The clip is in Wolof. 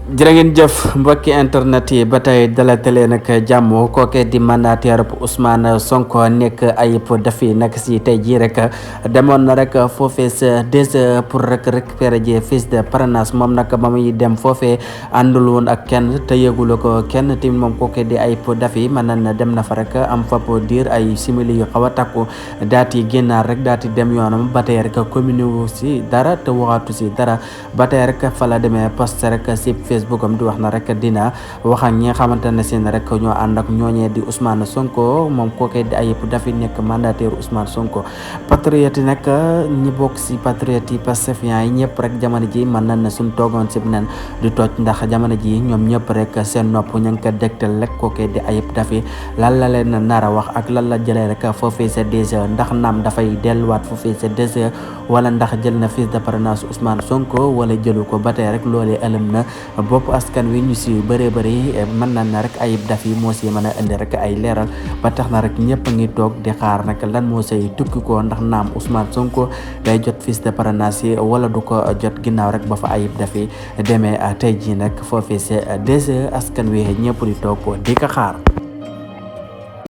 jërë ngeen jëf mbokki internet yi ba tey dalate leen ak jàmm kooke di mandataire bu Ousmane Sonko nekk Ayib Daffy nag si tey jii rek demoon na rek foofee sa DG pour rek récupérer ji fiche de parrainage moom nag ba muy dem foofee àndul woon ak kenn te yëgula ko kenn tamit moom kooke di Ayib Daffy mën na dem na fa rek am fa diir ay simili yu xaw a takku daati génnaar rek daati dem yoonam ba tey rek commune si dara te waxaatu si dara ba tey rek fa la demee poste rek si Facebook am di wax na rek dina wax ak ñi nga xamante ne seen rek ñoo ànd ak ñooñee di Ousmane Sonko moom kookee di Ayib Daffy nekk mandataire Ousmane Sonko patriote yi nag ñi bokk si patriote yi pacifiens yi ñëpp rek jamono ji mën nañ ne suñ toogoon si nen di toj ndax jamono ji ñoom ñëpp rek seen nopp ñu ngi ko dégtal rek kookee di Ayib Daffy lan la leen nar a wax ak lan la jëlee rek foofee sa DG ndax naam dafay delluwaat foofee sa DG wala ndax jël na fiche de parrainage Ousmane Sonko wala jëlu ko ba tey rek loolee ëlëm na bopp askan wi ñu si bëree bëri mën na na rek Ayib Daffy moo si mën a indi rek ay leeral ba tax na rek ñëpp ngi toog di xaar nag lan moo say tukki ko ndax naam Ousmane Sonko day jot fiche de parrainage yi wala du ko jot ginnaaw rek ba fa Ayib Daffy demee tey jii nag foofee si DG askan wi ñëpp di toog di ko xaar.